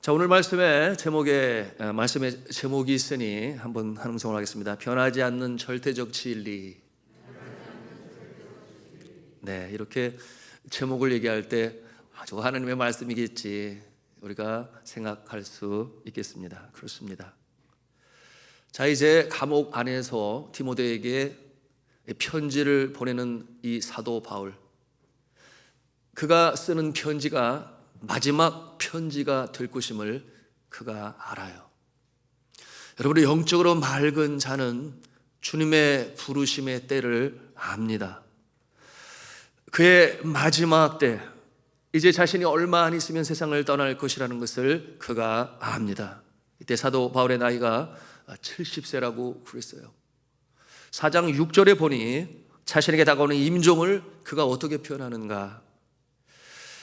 자, 오늘 말씀의 제목이 있으니 한번 한음성을 하겠습니다. 변하지 않는 절대적 진리. 네, 이렇게 제목을 얘기할 때 저 하나님의 말씀이겠지 우리가 생각할 수 있겠습니다. 그렇습니다. 자, 이제 감옥 안에서 디모데에게 편지를 보내는 이 사도 바울, 그가 쓰는 편지가 마지막 편지가 될 것임을 그가 알아요. 여러분의 영적으로 맑은 자는 주님의 부르심의 때를 압니다. 그의 마지막 때, 이제 자신이 얼마 안 있으면 세상을 떠날 것이라는 것을 그가 압니다. 이때 사도 바울의 나이가 70세라고 그랬어요. 4장 6절에 보니 자신에게 다가오는 임종을 그가 어떻게 표현하는가.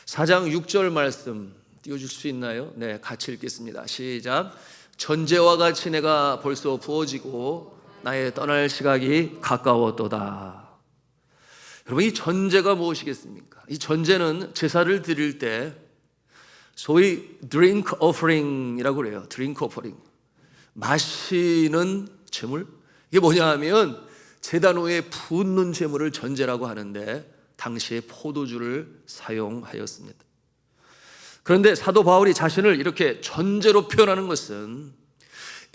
4장 6절 말씀 띄워줄 수 있나요? 네, 같이 읽겠습니다. 시작. 전제와 같이 내가 벌써 부어지고 나의 떠날 시각이 가까웠도다. 여러분, 이 전제가 무엇이겠습니까? 이 전제는 제사를 드릴 때 소위 drink offering이라고 그래요. drink offering, 마시는 제물. 이게 뭐냐 하면 제단 위에 붓는 제물을 전제라고 하는데 당시에 포도주를 사용하였습니다. 그런데 사도 바울이 자신을 이렇게 전제로 표현하는 것은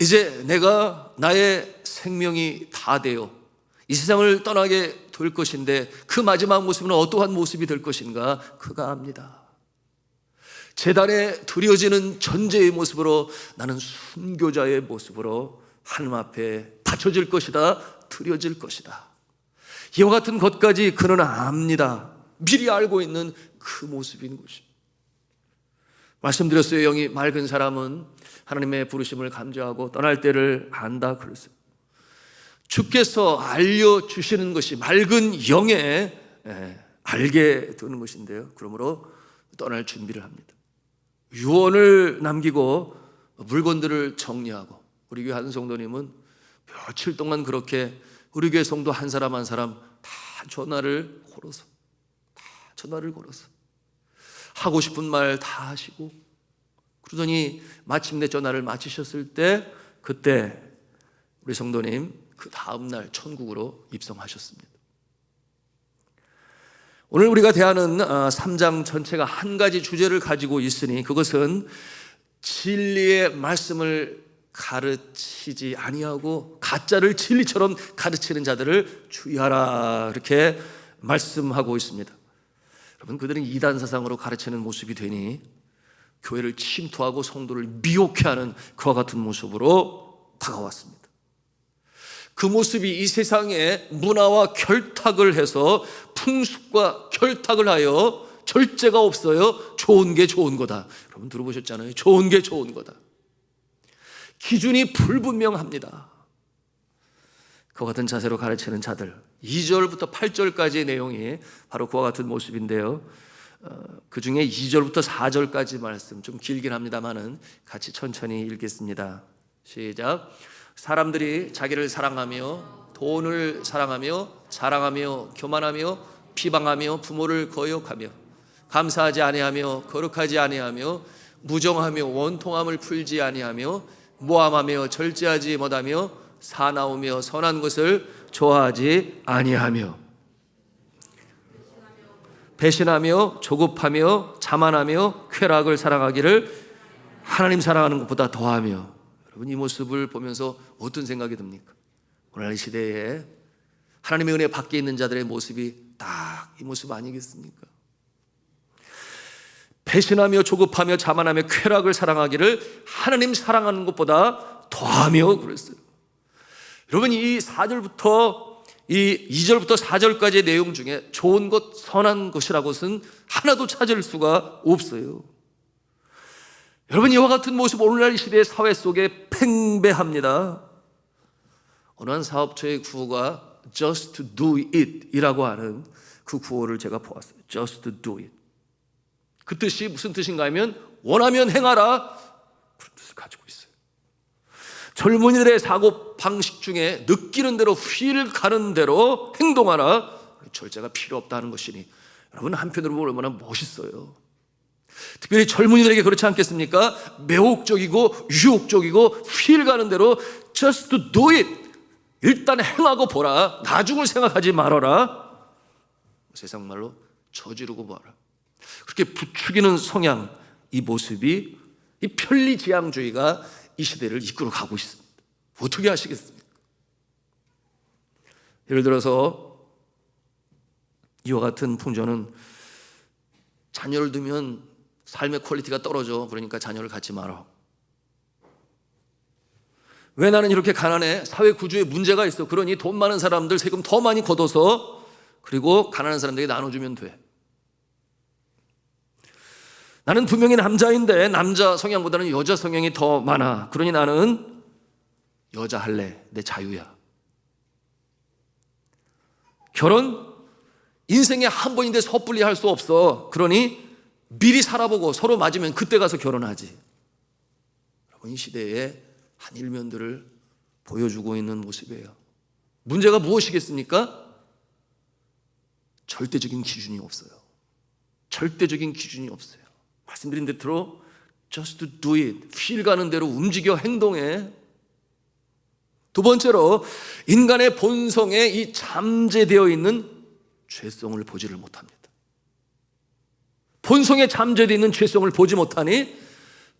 이제 내가 나의 생명이 다 되어 이 세상을 떠나게 될 것인데 그 마지막 모습은 어떠한 모습이 될 것인가 그가 압니다. 제단에 드려지는 전제의 모습으로 나는 순교자의 모습으로 하나님 앞에 바쳐질 것이다, 드려질 것이다. 이와 같은 것까지 그는 압니다. 미리 알고 있는 그 모습인 것이. 말씀드렸어요. 영이 맑은 사람은 하나님의 부르심을 감지하고 떠날 때를 안다 그랬어요. 주께서 알려주시는 것이 맑은 영에 알게 되는 것인데요, 그러므로 떠날 준비를 합니다. 유언을 남기고 물건들을 정리하고, 우리 교회 한 성도님은 며칠 동안 그렇게 우리 교회 성도 한 사람 한 사람 다 전화를 걸어서 하고 싶은 말 다 하시고, 그러더니 마침내 전화를 마치셨을 때 그때 우리 성도님 그 다음날 천국으로 입성하셨습니다. 오늘 우리가 대하는 3장 전체가 한 가지 주제를 가지고 있으니 그것은 진리의 말씀을 가르치지 아니하고 가짜를 진리처럼 가르치는 자들을 주의하라, 이렇게 말씀하고 있습니다. 여러분, 그들은 이단 사상으로 가르치는 모습이 되니 교회를 침투하고 성도를 미혹해 하는 그와 같은 모습으로 다가왔습니다. 그 모습이 이 세상의 문화와 결탁을 해서 풍습과 결탁을 하여 절제가 없어요. 좋은 게 좋은 거다. 여러분 들어보셨잖아요. 좋은 게 좋은 거다. 기준이 불분명합니다. 그와 같은 자세로 가르치는 자들, 2절부터 8절까지의 내용이 바로 그와 같은 모습인데요, 그 중에 2절부터 4절까지 말씀 좀 길긴 합니다만은 같이 천천히 읽겠습니다. 시작. 사람들이 자기를 사랑하며 돈을 사랑하며 자랑하며 교만하며 비방하며 부모를 거역하며 감사하지 아니하며 거룩하지 아니하며 무정하며 원통함을 풀지 아니하며 모함하며 절제하지 못하며 사나우며 선한 것을 좋아하지 아니하며 배신하며 조급하며 자만하며 쾌락을 사랑하기를 하나님 사랑하는 것보다 더하며. 여러분, 이 모습을 보면서 어떤 생각이 듭니까? 오늘날 시대에 하나님의 은혜 밖에 있는 자들의 모습이 딱 이 모습 아니겠습니까? 배신하며 조급하며 자만하며 쾌락을 사랑하기를 하나님 사랑하는 것보다 더하며 그랬어요. 여러분, 이 4절부터 이 2절부터 4절까지의 내용 중에 좋은 것, 선한 것이라는 것은 하나도 찾을 수가 없어요. 여러분, 이와 같은 모습 오늘날 시대의 사회 속에 팽배합니다. 어느 한 사업처의 구호가 Just do it 이라고 하는 그 구호를 제가 보았어요. Just do it. 그 뜻이 무슨 뜻인가 하면 원하면 행하라, 그런 뜻을 가지고 있어요. 젊은이들의 사고 방식 중에 느끼는 대로 휠 가는 대로 행동하라, 절제가 필요 없다는 것이니 여러분, 한편으로 보면 얼마나 멋있어요. 특별히 젊은이들에게 그렇지 않겠습니까? 매혹적이고 유혹적이고 휠 가는 대로 just do it. 일단 행하고 보라. 나중을 생각하지 말아라. 세상 말로 저지르고 봐라. 그렇게 부추기는 성향, 이 모습이, 이 편리지향주의가 이 시대를 이끌어 가고 있습니다. 어떻게 하시겠습니까? 예를 들어서 이와 같은 풍조는 자녀를 두면 삶의 퀄리티가 떨어져. 그러니까 자녀를 갖지 마라. 왜 나는 이렇게 가난해? 사회 구조에 문제가 있어. 그러니 돈 많은 사람들 세금 더 많이 걷어서 그리고 가난한 사람들에게 나눠주면 돼. 나는 분명히 남자인데 남자 성향보다는 여자 성향이 더 많아. 그러니 나는 여자 할래. 내 자유야. 결혼? 인생에 한 번인데 섣불리 할 수 없어. 그러니 미리 살아보고 서로 맞으면 그때 가서 결혼하지. 여러분, 이 시대의 한 일면들을 보여주고 있는 모습이에요. 문제가 무엇이겠습니까? 절대적인 기준이 없어요. 절대적인 기준이 없어요. 말씀드린 대로 just do it. 휠 가는 대로 움직여 행동해. 두 번째로 인간의 본성에 이 잠재되어 있는 죄성을 보지를 못합니다. 본성에 잠재되어 있는 죄성을 보지 못하니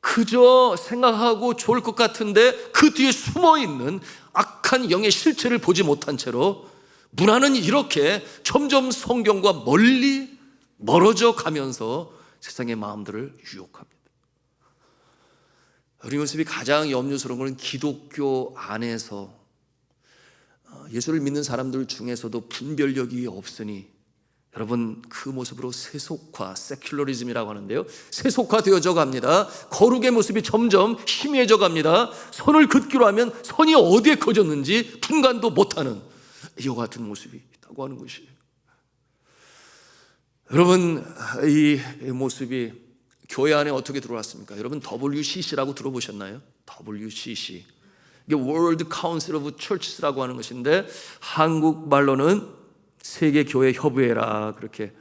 그저 생각하고 좋을 것 같은데 그 뒤에 숨어있는 악한 영의 실체를 보지 못한 채로 문화는 이렇게 점점 성경과 멀리 멀어져 가면서 세상의 마음들을 유혹합니다. 우리 모습이 가장 염려스러운 것은 기독교 안에서 예수를 믿는 사람들 중에서도 분별력이 없으니 여러분, 그 모습으로 세속화, 세큘러리즘이라고 하는데요, 세속화되어져 갑니다. 거룩의 모습이 점점 희미해져 갑니다. 선을 긋기로 하면 선이 어디에 커졌는지 분간도 못하는 이와 같은 모습이 있다고 하는 것이에요. 여러분, 이 모습이 교회 안에 어떻게 들어왔습니까? 여러분, WCC라고 들어보셨나요? WCC, 이게 World Council of Churches라고 하는 것인데 한국말로는 세계교회협의회라 그렇게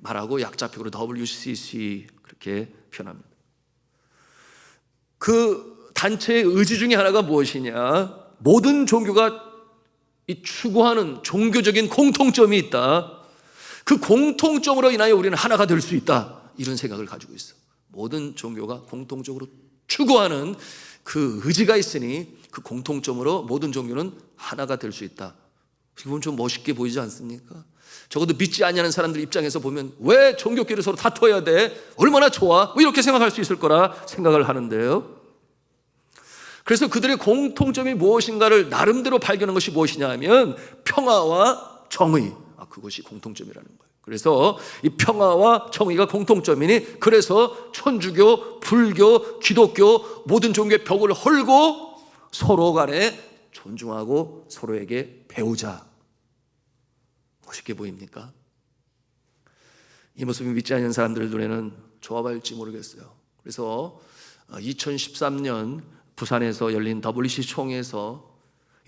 말하고 약자표로 WCC 그렇게 표현합니다. 그 단체의 의지 중에 하나가 무엇이냐? 모든 종교가 이 추구하는 종교적인 공통점이 있다. 그 공통점으로 인하여 우리는 하나가 될 수 있다. 이런 생각을 가지고 있어. 모든 종교가 공통적으로 추구하는 그 의지가 있으니 그 공통점으로 모든 종교는 하나가 될 수 있다. 지금은 좀 멋있게 보이지 않습니까? 적어도 믿지 않냐는 사람들 입장에서 보면 왜 종교끼리 서로 다퉈야 돼? 얼마나 좋아? 뭐 이렇게 생각할 수 있을 거라 생각을 하는데요. 그래서 그들의 공통점이 무엇인가를 나름대로 발견한 것이 무엇이냐 하면 평화와 정의, 그것이 공통점이라는 거예요. 그래서 이 평화와 정의가 공통점이니 그래서 천주교, 불교, 기독교 모든 종교의 벽을 헐고 서로 간에 존중하고 서로에게 배우자. 멋있게 보입니까? 이 모습이 믿지 않는 사람들 눈에는 조합할지 모르겠어요. 그래서 2013년 부산에서 열린 WC 총회에서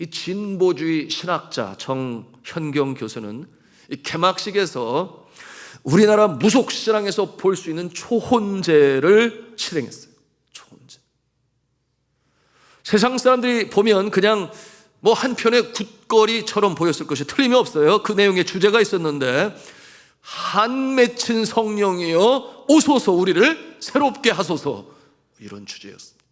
이 진보주의 신학자 정현경 교수는 이 개막식에서 우리나라 무속신앙에서 볼 수 있는 초혼제를 실행했어요. 초혼제. 세상 사람들이 보면 그냥 뭐 한편의 굿거리처럼 보였을 것이 틀림이 없어요. 그 내용에 주제가 있었는데 한 맺힌 성령이여 오소서 우리를 새롭게 하소서, 이런 주제였습니다.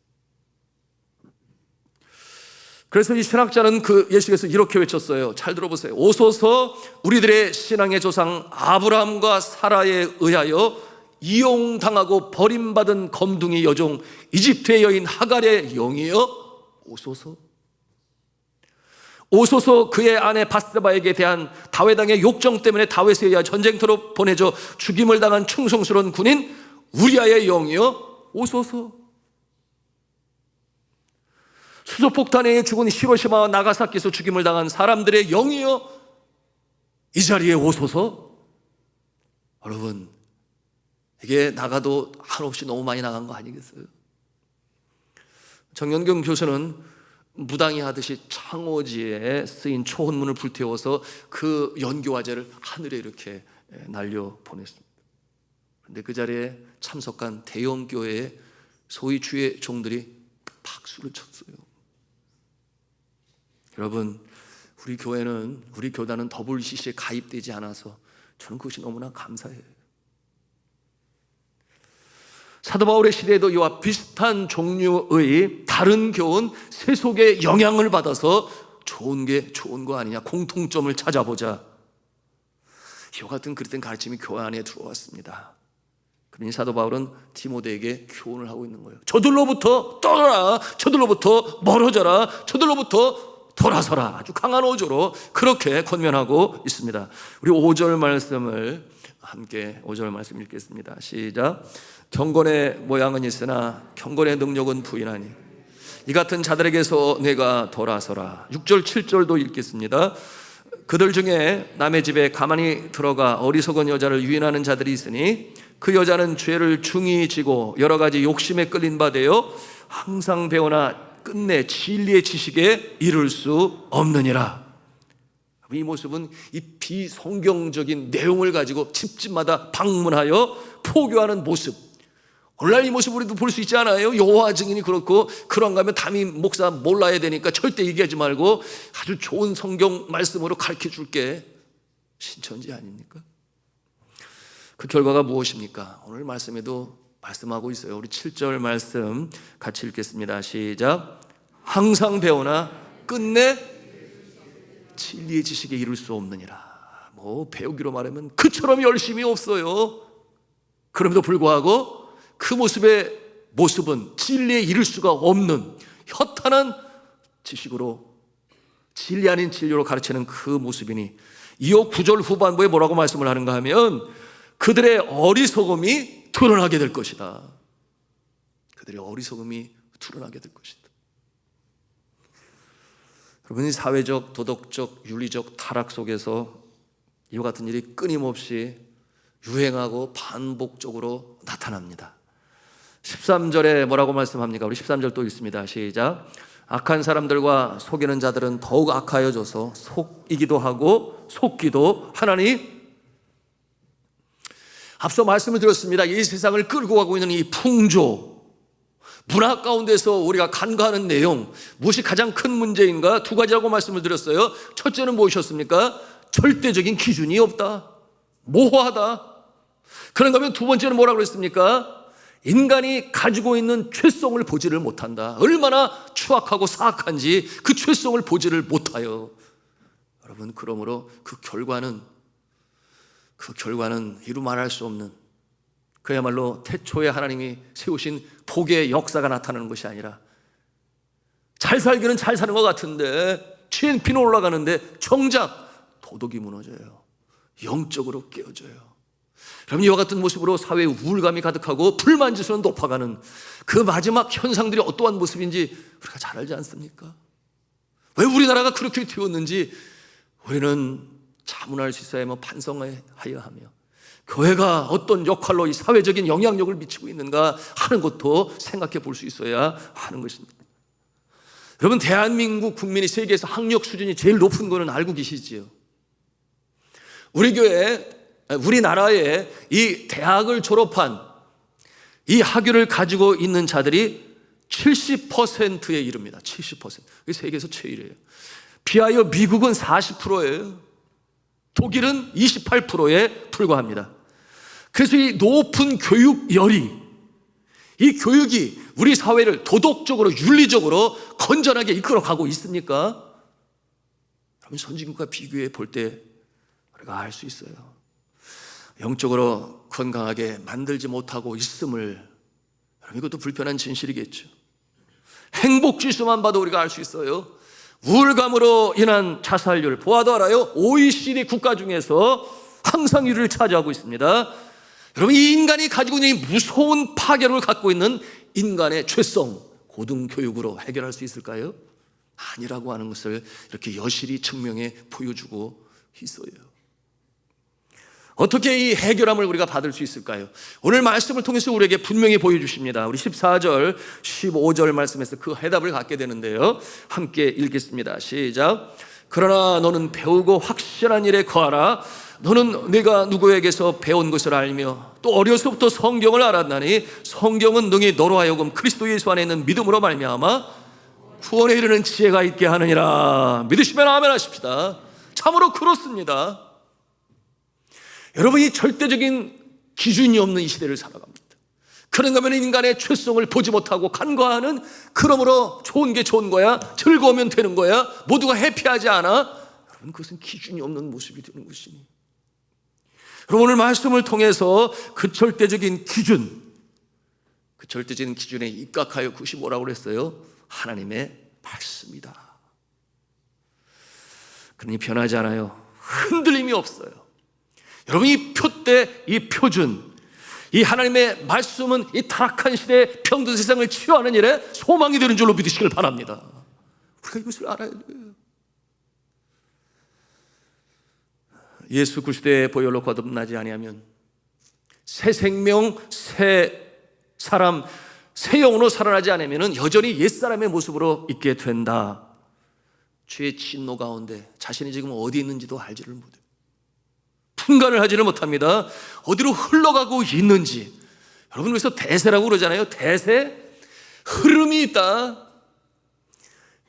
그래서 이 신학자는 그 예수께서 이렇게 외쳤어요. 잘 들어보세요. 오소서 우리들의 신앙의 조상 아브라함과 사라에 의하여 이용당하고 버림받은 검둥이 여종 이집트의 여인 하갈의 영이여 오소서. 오소서 그의 아내 바스바에게 대한 다윗 왕의 욕정 때문에 다윗에 의하 전쟁터로 보내져 죽임을 당한 충성스러운 군인 우리아의 영이여 오소서. 수소폭탄에 의해 죽은 히로시마와 나가사키에서 죽임을 당한 사람들의 영이여 이 자리에 오소서. 여러분, 이게 나가도 한없이 너무 많이 나간 거 아니겠어요? 정현경 교수는 무당이 하듯이 창호지에 쓰인 초혼문을 불태워서 그 연교화제를 하늘에 이렇게 날려 보냈습니다. 그런데 그 자리에 참석한 대형 교회의 소위 주의 종들이 박수를 쳤어요. 여러분, 우리 교회는, 우리 교단은 WCC에 가입되지 않아서 저는 그것이 너무나 감사해요. 사도 바울의 시대에도 이와 비슷한 종류의 다른 교훈, 세속의 영향을 받아서 좋은 게 좋은 거 아니냐, 공통점을 찾아보자, 이와 같은 그릇된 가르침이 교회 안에 들어왔습니다. 그러니 사도 바울은 디모데에게 교훈을 하고 있는 거예요. 저들로부터 떠나라, 저들로부터 멀어져라, 저들로부터 돌아서라. 아주 강한 어조로 그렇게 권면하고 있습니다. 우리 5절 말씀을 함께 5절 말씀 읽겠습니다. 시작. 경건의 모양은 있으나 경건의 능력은 부인하니 이 같은 자들에게서 내가 돌아서라. 6절 7절도 읽겠습니다. 그들 중에 남의 집에 가만히 들어가 어리석은 여자를 유인하는 자들이 있으니 그 여자는 죄를 중히 지고 여러 가지 욕심에 끌린 바 되어 항상 배우나 끝내 진리의 지식에 이를 수 없느니라. 이 모습은 이 비성경적인 내용을 가지고 집집마다 방문하여 포교하는 모습, 오늘날 이 모습 우리도 볼 수 있지 않아요? 여호와 증인이 그렇고, 그런가 하면 담임 목사 몰라야 되니까 절대 얘기하지 말고 아주 좋은 성경 말씀으로 가르쳐 줄게, 신천지 아닙니까? 그 결과가 무엇입니까? 오늘 말씀에도 말씀하고 있어요. 우리 7절 말씀 같이 읽겠습니다. 시작. 항상 배우나 끝내 진리의 지식에 이를 수 없느니라. 뭐 배우기로 말하면 그처럼 열심히 없어요. 그럼에도 불구하고 그 모습은 진리에 이를 수가 없는 허탄한 지식으로, 진리 아닌 진리로 가르치는 그 모습이니, 이어 9절 후반부에 뭐라고 말씀을 하는가 하면 그들의 어리석음이 드러나게 될 것이다. 그들의 어리석음이 드러나게 될 것이다. 여러분, 이 사회적, 도덕적, 윤리적 타락 속에서 이와 같은 일이 끊임없이 유행하고 반복적으로 나타납니다. 13절에 뭐라고 말씀합니까? 우리 13절 또 읽습니다. 시작. 악한 사람들과 속이는 자들은 더욱 악하여져서 속이기도 하고 속기도 하나니, 앞서 말씀을 드렸습니다. 이 세상을 끌고 가고 있는 이 풍조, 문화 가운데서 우리가 간과하는 내용, 무엇이 가장 큰 문제인가? 두 가지라고 말씀을 드렸어요. 첫째는 무엇이었습니까? 절대적인 기준이 없다, 모호하다. 그런가 하면 두 번째는 뭐라고 그랬습니까? 인간이 가지고 있는 죄성을 보지를 못한다. 얼마나 추악하고 사악한지 그 죄성을 보지를 못하여. 여러분, 그러므로 그 결과는 이루 말할 수 없는, 그야말로 태초에 하나님이 세우신 복의 역사가 나타나는 것이 아니라, 잘 살기는 잘 사는 것 같은데, 취한 피는 올라가는데 정작 도덕이 무너져요. 영적으로 깨어져요. 여러분, 이와 같은 모습으로 사회에 우울감이 가득하고 불만지수는 높아가는 그 마지막 현상들이 어떠한 모습인지 우리가 잘 알지 않습니까? 왜 우리나라가 그렇게 되었는지 우리는 자문할 수 있어야 하며 반성하여야 하며, 교회가 어떤 역할로 이 사회적인 영향력을 미치고 있는가 하는 것도 생각해 볼 수 있어야 하는 것입니다. 여러분, 대한민국 국민이 세계에서 학력 수준이 제일 높은 거는 알고 계시지요? 우리나라에 이 대학을 졸업한 이 학위를 가지고 있는 자들이 70%에 이릅니다. 70%. 이게 세계에서 제일이에요. 비하여 미국은 40%예요. 독일은 28%에 불과합니다. 그래서 이 높은 교육열이, 이 교육이 우리 사회를 도덕적으로, 윤리적으로 건전하게 이끌어가고 있습니까? 그러면 선진국과 비교해 볼 때 우리가 알 수 있어요. 영적으로 건강하게 만들지 못하고 있음을, 여러분, 이것도 불편한 진실이겠죠. 행복지수만 봐도 우리가 알 수 있어요. 우울감으로 인한 자살률 보아도 알아요. OECD 국가 중에서 항상 1위를 차지하고 있습니다. 여러분, 이 인간이 가지고 있는 이 무서운 파괴를 갖고 있는 인간의 죄성, 고등교육으로 해결할 수 있을까요? 아니라고 하는 것을 이렇게 여실히 증명해 보여주고 있어요. 어떻게 이 해결함을 우리가 받을 수 있을까요? 오늘 말씀을 통해서 우리에게 분명히 보여주십니다. 우리 14절, 15절 말씀에서 그 해답을 갖게 되는데요, 함께 읽겠습니다. 시작. 그러나 너는 배우고 확실한 일에 거하라. 너는 네가 누구에게서 배운 것을 알며 또 어려서부터 성경을 알았나니 성경은 능히 너로 하여금 그리스도 예수 안에 있는 믿음으로 말미암아 구원에 이르는 지혜가 있게 하느니라. 믿으시면 아멘 하십시다. 참으로 그렇습니다. 여러분이 절대적인 기준이 없는 이 시대를 살아갑니다. 그런가 하면 인간의 죄성을 보지 못하고 간과하는, 그러므로 좋은 게 좋은 거야, 즐거우면 되는 거야, 모두가 해피하지 않아, 여러분 그것은 기준이 없는 모습이 되는 것이니, 여러분 오늘 말씀을 통해서 그 절대적인 기준, 그 절대적인 기준에 입각하여 그것이 뭐라고 그랬어요? 하나님의 말씀이다. 그러니 변하지 않아요. 흔들림이 없어요. 여러분 이 표대, 이 표준, 이 하나님의 말씀은 이 타락한 시대에 병든 세상을 치유하는 일에 소망이 되는 줄로 믿으시길 바랍니다. 우리가 이것을 알아야 돼요. 예수 그리스도의 보혈로 거듭나지 아니하면 새 생명, 새 사람, 새 영으로 살아나지 않으면 여전히 옛사람의 모습으로 있게 된다. 죄의 진노 가운데 자신이 지금 어디 있는지도 알지를 못해요. 분간을 하지를 못합니다. 어디로 흘러가고 있는지. 여러분 그래서 대세라고 그러잖아요. 대세, 흐름이 있다.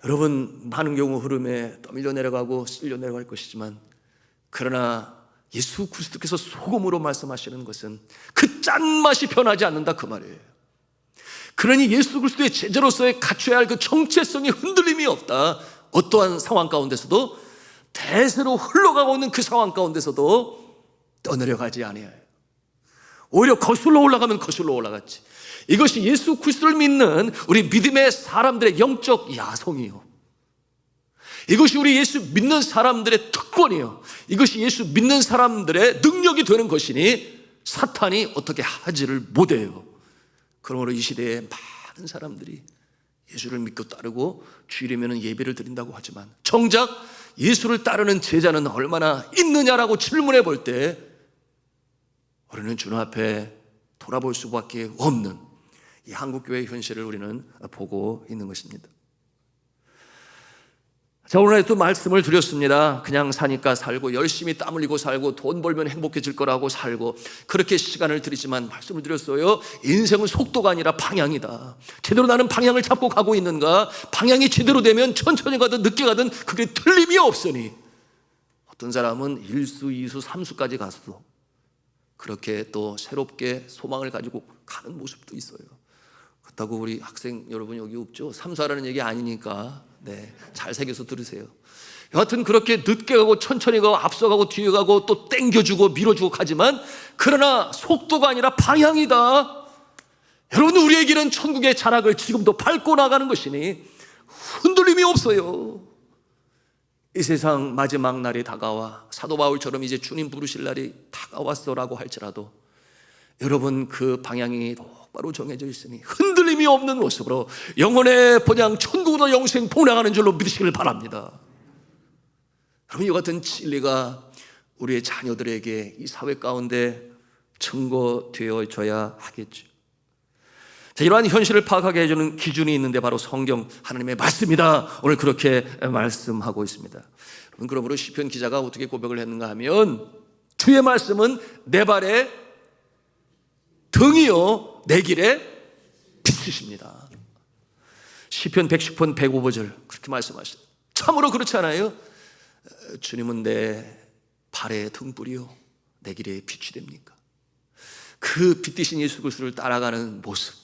여러분 많은 경우 흐름에 떠밀려 내려가고 쓸려 내려갈 것이지만, 그러나 예수 그리스도께서 소금으로 말씀하시는 것은 그 짠맛이 변하지 않는다 그 말이에요. 그러니 예수 그리스도의 제자로서의 갖춰야 할 그 정체성이 흔들림이 없다. 어떠한 상황 가운데서도, 대세로 흘러가고 있는 그 상황 가운데서도 떠내려가지 아니해요. 오히려 거슬러 올라가면 거슬러 올라갔지. 이것이 예수 그리스도를 믿는 우리 믿음의 사람들의 영적 야성이요, 이것이 우리 예수 믿는 사람들의 특권이요, 이것이 예수 믿는 사람들의 능력이 되는 것이니 사탄이 어떻게 하지를 못해요. 그러므로 이 시대에 많은 사람들이 예수를 믿고 따르고 주일이면 예배를 드린다고 하지만 정작 예수를 따르는 제자는 얼마나 있느냐라고 질문해 볼 때 우리는 주님 앞에 돌아볼 수밖에 없는 이 한국교회의 현실을 우리는 보고 있는 것입니다. 자, 오늘 또 말씀을 드렸습니다. 그냥 사니까 살고, 열심히 땀 흘리고 살고, 돈 벌면 행복해질 거라고 살고, 그렇게 시간을 들이지만 말씀을 드렸어요. 인생은 속도가 아니라 방향이다. 제대로 나는 방향을 잡고 가고 있는가? 방향이 제대로 되면 천천히 가든 늦게 가든 그게 틀림이 없으니, 어떤 사람은 1수, 2수, 3수까지 갔어. 그렇게 또 새롭게 소망을 가지고 가는 모습도 있어요. 그렇다고 우리 학생 여러분 여기 없죠? 3수하라는 얘기 아니니까 잘 새겨서 들으세요. 여하튼 그렇게 늦게 가고 천천히 가고 앞서가고 뒤에 가고 또 땡겨주고 밀어주고 가지만, 그러나 속도가 아니라 방향이다. 여러분 우리의 길은 천국의 자락을 지금도 밟고 나가는 것이니 흔들림이 없어요. 이 세상 마지막 날이 다가와 사도 바울처럼 이제 주님 부르실 날이 다가왔어라고 할지라도 여러분 그 방향이 똑바로 정해져 있으니 흔들림이 없는 모습으로 영혼의 본향 천국으로 영생 봉양하는 줄로 믿으시길 바랍니다. 여러분 이 같은 진리가 우리의 자녀들에게 이 사회 가운데 증거되어져야 하겠죠. 자, 이러한 현실을 파악하게 해주는 기준이 있는데 바로 성경 하나님의 말씀이다. 오늘 그렇게 말씀하고 있습니다. 여러분 그러므로 시편 기자가 어떻게 고백을 했는가 하면, 주의 말씀은 내 발의 등이요 내 길에 빛이십니다. 시편 110편 105절 그렇게 말씀하시죠. 참으로 그렇지 않아요? 주님은 내 발의 등불이요 내 길에 빛이 됩니까? 그 빛 대신 예수 그리스도를 따라가는 모습,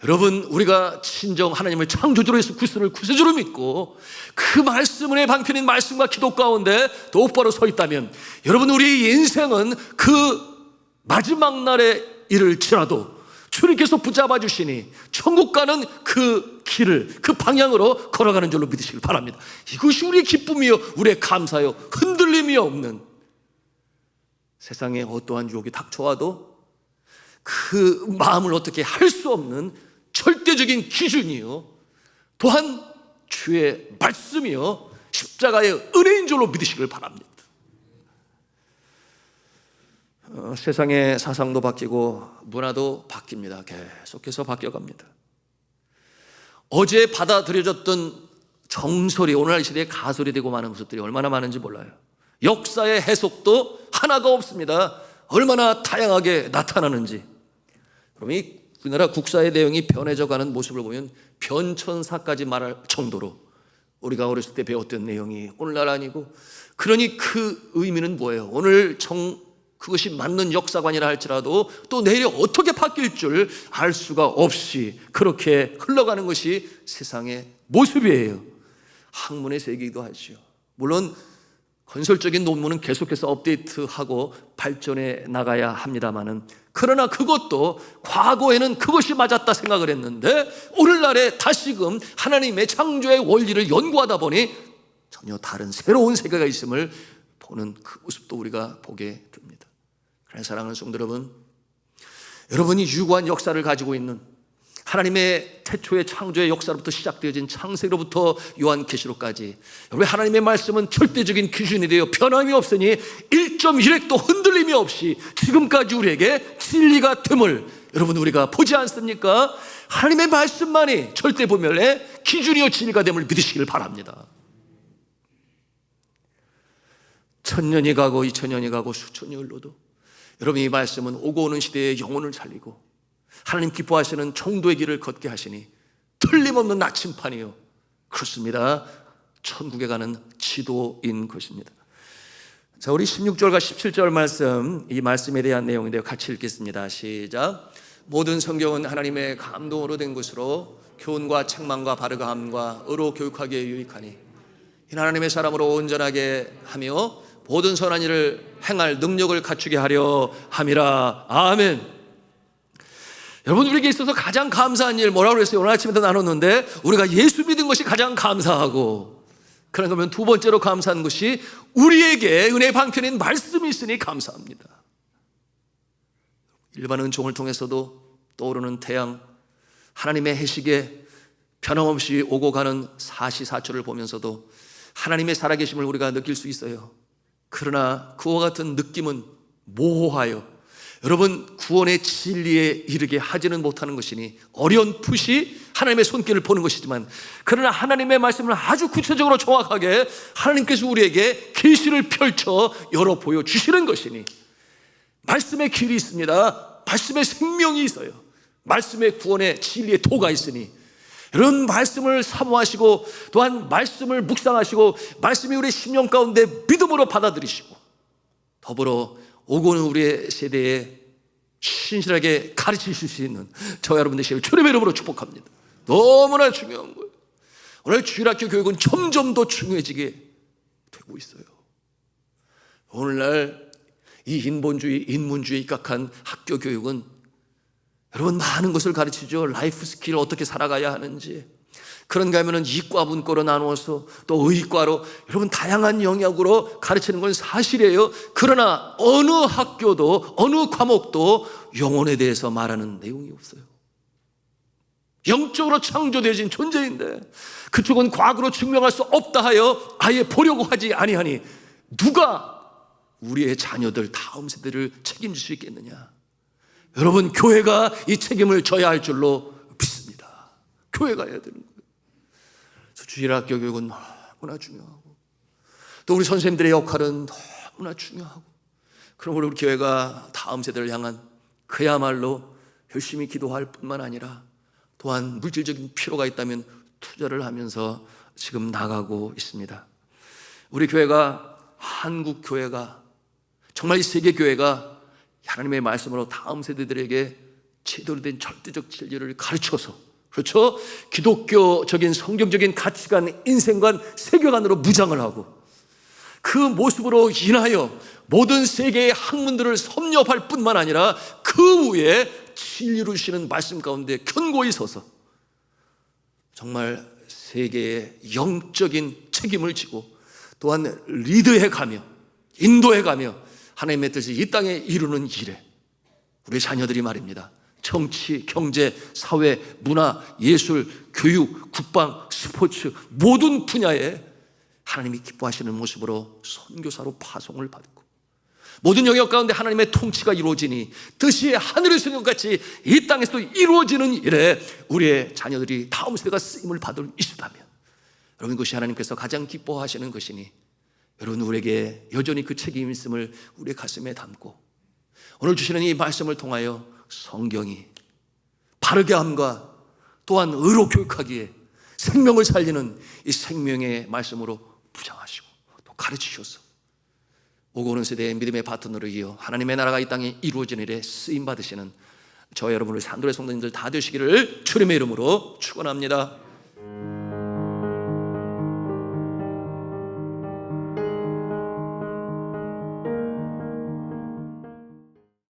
여러분 우리가 친정 하나님을 창조주로 예수 그리스도를 구세주로 믿고 그 말씀의 방편인 말씀과 기도 가운데 똑바로 서 있다면, 여러분 우리의 인생은 그 마지막 날에 이를지라도 주님께서 붙잡아 주시니 천국 가는 그 길을, 그 방향으로 걸어가는 줄로 믿으시길 바랍니다. 이것이 우리의 기쁨이요 우리의 감사요, 흔들림이 없는, 세상에 어떠한 유혹이 닥쳐와도 그 마음을 어떻게 할 수 없는 절대적인 기준이요, 또한 주의 말씀이요 십자가의 은혜인 줄로 믿으시길 바랍니다. 세상의 사상도 바뀌고 문화도 바뀝니다. 계속해서 바뀌어갑니다. 어제 받아들여졌던 정설이 오늘날 시대에 가설이 되고 많은 모습들이 얼마나 많은지 몰라요. 역사의 해석도 하나가 없습니다. 얼마나 다양하게 나타나는지. 그럼 이 우리나라 국사의 내용이 변해져가는 모습을 보면 변천사까지 말할 정도로 우리가 어렸을 때 배웠던 내용이 오늘날 아니고, 그러니 그 의미는 뭐예요? 오늘 그것이 맞는 역사관이라 할지라도 또 내일 어떻게 바뀔 줄 알 수가 없이 그렇게 흘러가는 것이 세상의 모습이에요. 학문의 세계이기도 하죠. 물론 건설적인 논문은 계속해서 업데이트하고 발전해 나가야 합니다마는, 그러나 그것도 과거에는 그것이 맞았다 생각을 했는데 오늘날에 다시금 하나님의 창조의 원리를 연구하다 보니 전혀 다른 새로운 세계가 있음을 보는 그 모습도 우리가 보게 됩니다. 그래서 사랑하는 성도 여러분, 여러분이 유구한 역사를 가지고 있는 하나님의 태초의 창조의 역사로부터 시작되어진 창세로부터 요한계시록까지, 여러분 하나님의 말씀은 절대적인 기준이 되어 변함이 없으니 1.1획도 흔들림이 없이 지금까지 우리에게 진리가 됨을 여러분 우리가 보지 않습니까? 하나님의 말씀만이 절대 보멸의 기준이요 진리가 됨을 믿으시길 바랍니다. 1000년이 가고 2000년이 가고 수천이 흘러도 여러분 이 말씀은 오고 오는 시대의 영혼을 살리고 하나님 기뻐하시는 총도의 길을 걷게 하시니 틀림없는 나침판이요, 그렇습니다, 천국에 가는 지도인 것입니다. 자, 우리 16절과 17절 말씀, 이 말씀에 대한 내용인데요, 같이 읽겠습니다. 시작. 모든 성경은 하나님의 감동으로 된 것으로 교훈과 책망과 바르가함과 의로 교육하기에 유익하니 이는 하나님의 사람으로 온전하게 하며 모든 선한 일을 행할 능력을 갖추게 하려 함이라. 아멘. 여러분, 우리에게 있어서 가장 감사한 일 뭐라고 그랬어요? 오늘 아침에도 나눴는데 우리가 예수 믿은 것이 가장 감사하고, 그러면 두 번째로 감사한 것이 우리에게 은혜의 방편인 말씀이 있으니 감사합니다. 일반 은총을 통해서도 떠오르는 태양, 하나님의 해식에 변함없이 오고 가는 사시사철을 보면서도 하나님의 살아계심을 우리가 느낄 수 있어요. 그러나 그와 같은 느낌은 모호하여 여러분 구원의 진리에 이르게 하지는 못하는 것이니 어렴풋이 하나님의 손길을 보는 것이지만, 그러나 하나님의 말씀을 아주 구체적으로 정확하게 하나님께서 우리에게 계시를 펼쳐 열어 보여주시는 것이니, 말씀의 길이 있습니다. 말씀의 생명이 있어요. 말씀의 구원의 진리의 도가 있으니 이런 말씀을 사모하시고 또한 말씀을 묵상하시고 말씀이 우리의 심령 가운데 믿음으로 받아들이시고 더불어 오고 오는 우리의 세대에 신실하게 가르치실 수 있는 저와 여러분 되시길 주님의 이름으로 축복합니다. 너무나 중요한 거예요. 오늘 주일학교 교육은 점점 더 중요해지게 되고 있어요. 오늘날 이 인본주의, 인문주의에 입각한 학교 교육은 여러분 많은 것을 가르치죠. 라이프 스킬 어떻게 살아가야 하는지. 그런가 하면은 이과 문과로 나누어서 또 의과로 여러분 다양한 영역으로 가르치는 건 사실이에요. 그러나 어느 학교도 어느 과목도 영혼에 대해서 말하는 내용이 없어요. 영적으로 창조되어진 존재인데 그쪽은 과거로 증명할 수 없다 하여 아예 보려고 하지 아니하니 누가 우리의 자녀들 다음 세대를 책임질 수 있겠느냐. 여러분, 교회가 이 책임을 져야 할 줄로 믿습니다. 교회가 해야 되는 거예요. 주일학교 교육은 너무나 중요하고 또 우리 선생님들의 역할은 너무나 중요하고, 그러므로 우리 교회가 다음 세대를 향한 그야말로 열심히 기도할 뿐만 아니라 또한 물질적인 필요가 있다면 투자를 하면서 지금 나가고 있습니다. 우리 교회가, 한국 교회가, 정말 이 세계 교회가 하나님의 말씀으로 다음 세대들에게 제대로 된 절대적 진리를 가르쳐서, 그렇죠? 기독교적인 성경적인 가치관, 인생관, 세계관으로 무장을 하고 그 모습으로 인하여 모든 세계의 학문들을 섭렵할 뿐만 아니라 그 위에 진리로 주시는 말씀 가운데 견고히 서서 정말 세계의 영적인 책임을 지고 또한 리드해 가며 인도해 가며 하나님의 뜻을 이 땅에 이루는 일에 우리 자녀들이 말입니다, 정치, 경제, 사회, 문화, 예술, 교육, 국방, 스포츠 모든 분야에 하나님이 기뻐하시는 모습으로 선교사로 파송을 받고 모든 영역 가운데 하나님의 통치가 이루어지니 뜻이 하늘에서 있는 것 같이 이 땅에서도 이루어지는 일에 우리의 자녀들이 다음 세대가 쓰임을 받을 있다면 여러분, 그것이 하나님께서 가장 기뻐하시는 것이니 여러분, 우리에게 여전히 그 책임이 있음을 우리의 가슴에 담고 오늘 주시는 이 말씀을 통하여 성경이 바르게 함과 또한 의로 교육하기에 생명을 살리는 이 생명의 말씀으로 부장하시고 또 가르치셔서 오고 오는 세대의 믿음의 바톤으로 이어 하나님의 나라가 이 땅에 이루어지는 일에 쓰임받으시는 저와 여러분의 산돌의 성도님들 다 되시기를 주님의 이름으로 축원합니다.